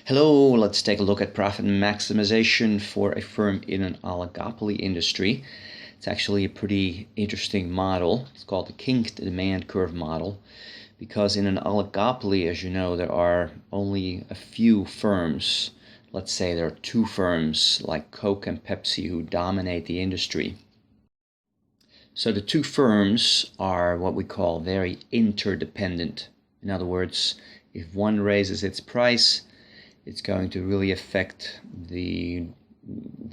Hello, let's take a look at profit maximization for a firm in an oligopoly industry. It's actually a pretty interesting model. It's called the kinked demand curve model because in an oligopoly, as you know, there are only a few firms. Let's say there are two firms like Coke and Pepsi who dominate the industry. So the two firms are what we call very interdependent. In other words, if one raises its price, it's going to really affect the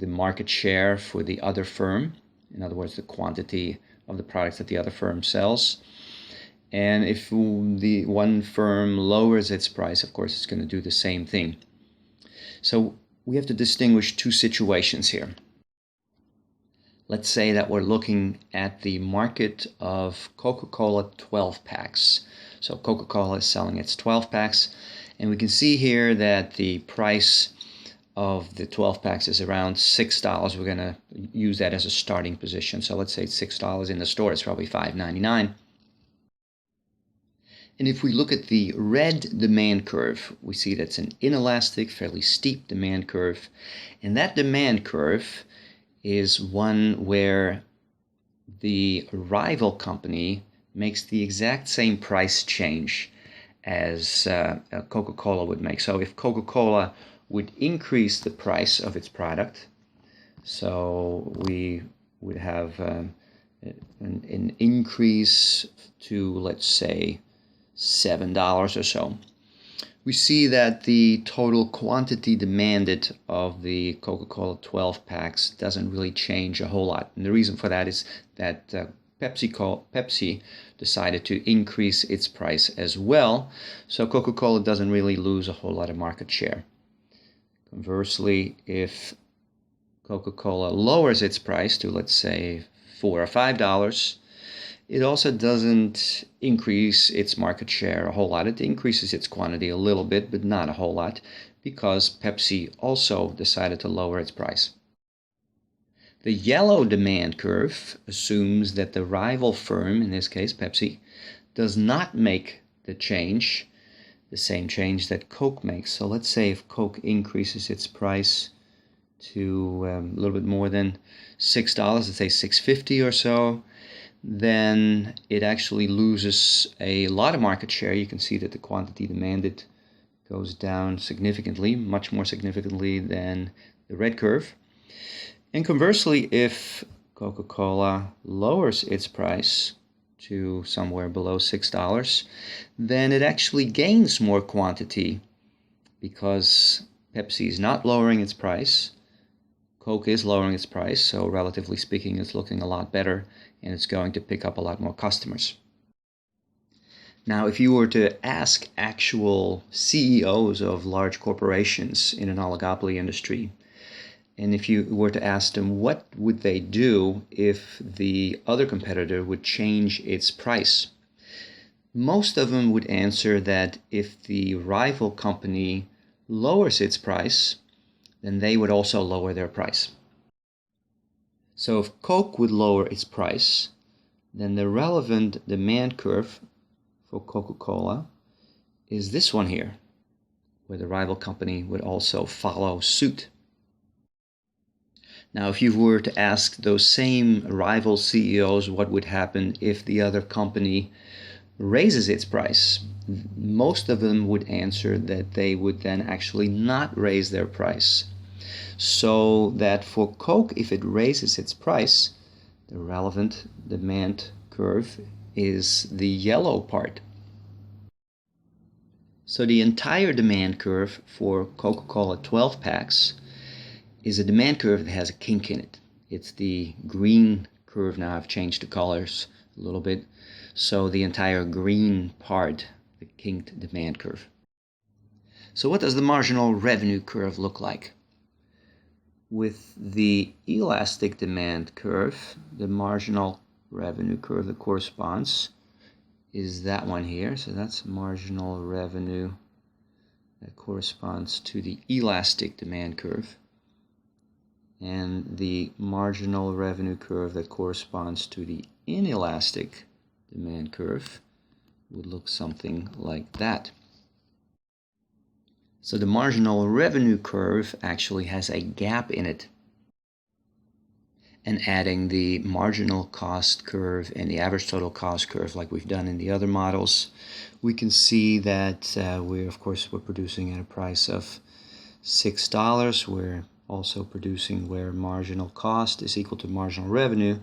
market share for the other firm. In other words, the quantity of the products that the other firm sells. And if the one firm lowers its price, of course, it's going to do the same thing. So we have to distinguish two situations here. Let's say that we're looking at the market of Coca-Cola 12 packs. So Coca-Cola is selling its 12 packs, and we can see here that the price of the 12 packs is around $6. We're going to use that as a starting position. So let's say it's $6 in the store. It's probably $5.99. And if we look at the red demand curve, we see that's an inelastic, fairly steep demand curve. And that demand curve is one where the rival company makes the exact same price change as Coca-Cola would make. So if Coca-Cola would increase the price of its product, so we would have an increase to, let's say, $7 or so, we see that the total quantity demanded of the Coca-Cola 12 packs doesn't really change a whole lot. And the reason for that is that Pepsi decided to increase its price as well. So Coca-Cola doesn't really lose a whole lot of market share. Conversely, if Coca-Cola lowers its price to, let's say, $4 or $5, it also doesn't increase its market share a whole lot. It increases its quantity a little bit, but not a whole lot, because Pepsi also decided to lower its price. The yellow demand curve assumes that the rival firm, in this case Pepsi, does not make the same change that Coke makes. So let's say if Coke increases its price to a little bit more than $6, let's say $6.50 or so, then it actually loses a lot of market share. You can see that the quantity demanded goes down significantly, much more significantly than the red curve. And conversely, if Coca-Cola lowers its price to somewhere below $6, then it actually gains more quantity because Pepsi is not lowering its price. Coke is lowering its price, so relatively speaking, it's looking a lot better, and it's going to pick up a lot more customers. Now, if you were to ask actual CEOs of large corporations in an oligopoly industry, and if you were to ask them what would they do if the other competitor would change its price, most of them would answer that if the rival company lowers its price, then they would also lower their price. So if Coke would lower its price, then the relevant demand curve for Coca-Cola is this one here, where the rival company would also follow suit. Now, if you were to ask those same rival CEOs what would happen if the other company raises its price, most of them would answer that they would then actually not raise their price. So that for Coke, if it raises its price, the relevant demand curve is the yellow part. So the entire demand curve for Coca-Cola 12 packs is a demand curve that has a kink in it. It's the green curve. Now I've changed the colors a little bit. So the entire green part, the kinked demand curve. So what does the marginal revenue curve look like? With the elastic demand curve, the marginal revenue curve that corresponds is that one here. So that's marginal revenue that corresponds to the elastic demand curve. And the marginal revenue curve that corresponds to the inelastic demand curve would look something like that. So the marginal revenue curve actually has a gap in it. And adding the marginal cost curve and the average total cost curve like we've done in the other models, we can see that we're producing at a price of $6. We're also producing where marginal cost is equal to marginal revenue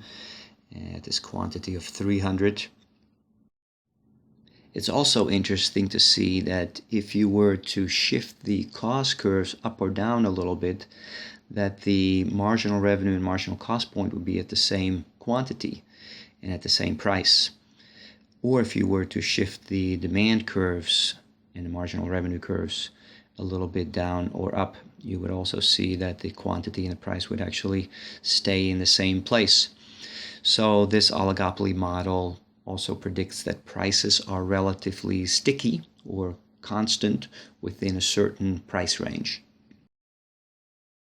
at this quantity of 300. It's also interesting to see that if you were to shift the cost curves up or down a little bit, that the marginal revenue and marginal cost point would be at the same quantity and at the same price. Or if you were to shift the demand curves and the marginal revenue curves a little bit down or up, you would also see that the quantity and the price would actually stay in the same place. So this oligopoly model also predicts that prices are relatively sticky or constant within a certain price range.